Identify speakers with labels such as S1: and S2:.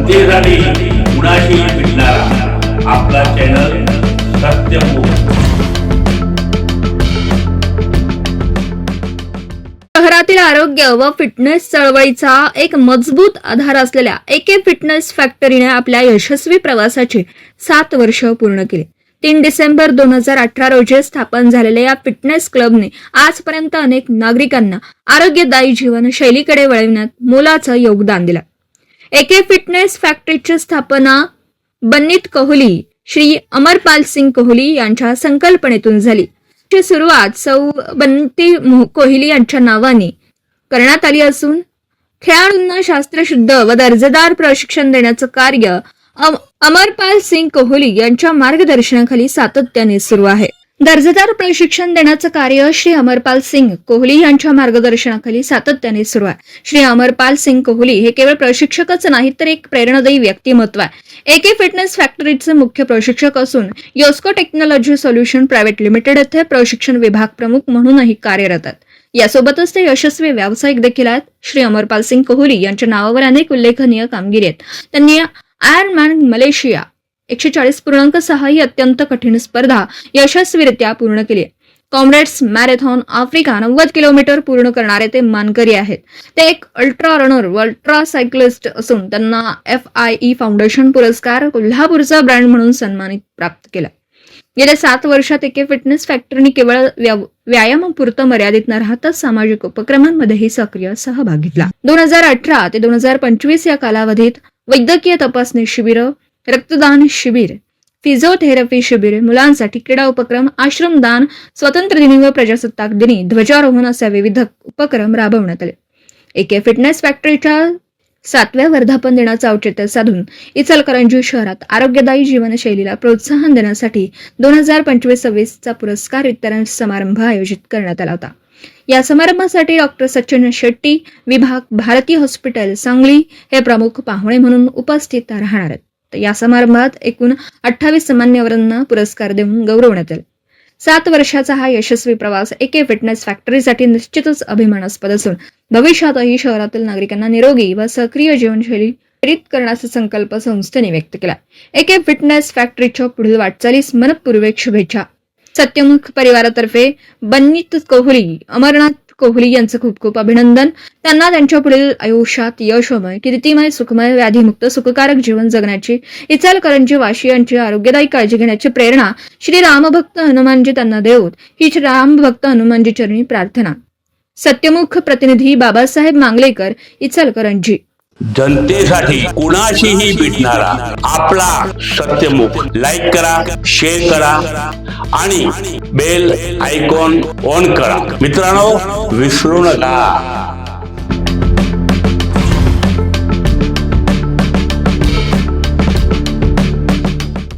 S1: जनतेसाठी कुणाशी भेटणारा आपला चॅनल सत्यमुख.
S2: शहरातील आरोग्य व फिटनेस चळवळीचा एक मजबूत आधार असलेल्या एके फिटनेस फॅक्टरीने आपल्या यशस्वी प्रवासाची 7 वर्ष पूर्ण केली. 3 डिसेंबर 2018 रोजी स्थापन झालेल्या या फिटनेस क्लबने आजपर्यंत अनेक नागरिकांना आरोग्यदायी जीवनशैलीकडे वळविण्यात मोलाचं योगदान दिलं. एके फिटनेस फॅक्टरीची स्थापना बन्नीत कोहली श्री अमरपाल सिंग कोहली यांच्या संकल्पनेतून झाली. ची सुरुवात सौ बन्नीत कोहली यांच्या नावाने करण्यात आली असून खेळाडूंना शास्त्रशुद्ध व दर्जेदार प्रशिक्षण देण्याचं कार्य अमरपाल सिंग कोहली यांच्या मार्गदर्शनाखाली सातत्याने सुरू आहे. दर्जेदार प्रशिक्षण देण्याचं कार्य श्री अमरपाल सिंग कोहली यांच्या मार्गदर्शनाखाली सातत्याने सुरू आहे. श्री अमरपाल सिंग कोहली हे केवळ प्रशिक्षकच नाहीत तर एक प्रेरणादायी व्यक्तिमत्व आहे. एके फिटनेस फॅक्टरीचे मुख्य प्रशिक्षक असून योस्को टेक्नॉलॉजी सोल्युशन प्रायव्हेट लिमिटेड येथे प्रशिक्षण विभाग प्रमुख म्हणूनही कार्यरत आहेत. यासोबतच ते यशस्वी व्यावसायिक देखील आहेत. श्री अमरपाल सिंग कोहली यांच्या नावावर अनेक उल्लेखनीय कामगिरी आहेत. त्यांनी आयर्नमॅन मलेशिया 140.6 ही अत्यंत कठीण स्पर्धा यशस्वीरित्या पूर्ण केली. कॉम्रेड्स मॅरेथॉन आफ्रिका 90 किलोमीटर पूर्ण करणारे ते मानकरी आहेत. ते एक अल्ट्रा रनर व अल्ट्रा सायक्लिस्ट असून त्यांना FIE फाउंडेशन पुरस्कार कोल्हापूरचा ब्रँड म्हणून सन्मानित प्राप्त केला. गेल्या 7 वर्षात एके फिटनेस फॅक्टरीने केवळ व्यायामापुरतं मर्यादित न राहता सामाजिक उपक्रमांमध्येही सक्रिय सहभाग घेतला. 2018 ते 2025 या कालावधीत वैद्यकीय तपासणी शिबिरं, रक्तदान शिबिर, फिजिओथेरपी शिबिर, मुलांसाठी क्रीडा उपक्रम, आश्रमदान, स्वातंत्र्य दिनी व प्रजासत्ताक दिनी ध्वजारोहण असे विविध उपक्रम राबवण्यात आले. एके फिटनेस फॅक्टरीच्या 7व्या वर्धापन दिनाचं औचित्य साधून इचलकरंजी शहरात आरोग्यदायी जीवनशैलीला प्रोत्साहन देण्यासाठी 2025-26 चा पुरस्कार वितरण समारंभ आयोजित करण्यात आला होता. या समारंभासाठी डॉक्टर सचिन शेट्टी, विभाग भारती हॉस्पिटल सांगली हे प्रमुख पाहुणे म्हणून उपस्थित राहणार आहेत. या समारंभात एकूण 28 मान्यवरांना पुरस्कार देऊन गौरवण्यात आले. 7 वर्षाचा हा यशस्वी प्रवास एके फिटनेस फॅक्टरीसाठी निश्चितच अभिमानास्पद असून भविष्यातही शहरातील नागरिकांना निरोगी व सक्रिय जीवनशैली प्रेरित करण्याचा संकल्प संस्थेने व्यक्त केला. एके फिटनेस फॅक्टरीच्या पुढील वाटचालीस मनपूर्वक शुभेच्छा. सत्यमुख परिवारातर्फे बन्नीत कोहली, अमरनाथ कोहली यांचं खूप खूप अभिनंदन. त्यांना त्यांच्या पुढील आयुष्यात यशोमय, कीर्तिमय, सुखमय, व्याधीमुक्त, सुखकारक जीवन जगण्याची, इचलकरंजी वासियांची आरोग्यदायी काळजी घेण्याची प्रेरणा श्री रामभक्त हनुमानजी त्यांना देवोत ही श्री रामभक्त हनुमानजी चरणी प्रार्थना. सत्यमुख प्रतिनिधी बाबासाहेब मांगलेकर, इचलकरंजी.
S1: जनतेसाठी कुणाशीही भेटणारा आपला सत्यमुख. लाईक करा, शेअर करा आणि बेल आयकॉन ऑन करा. मित्रांनो, विसरू नका.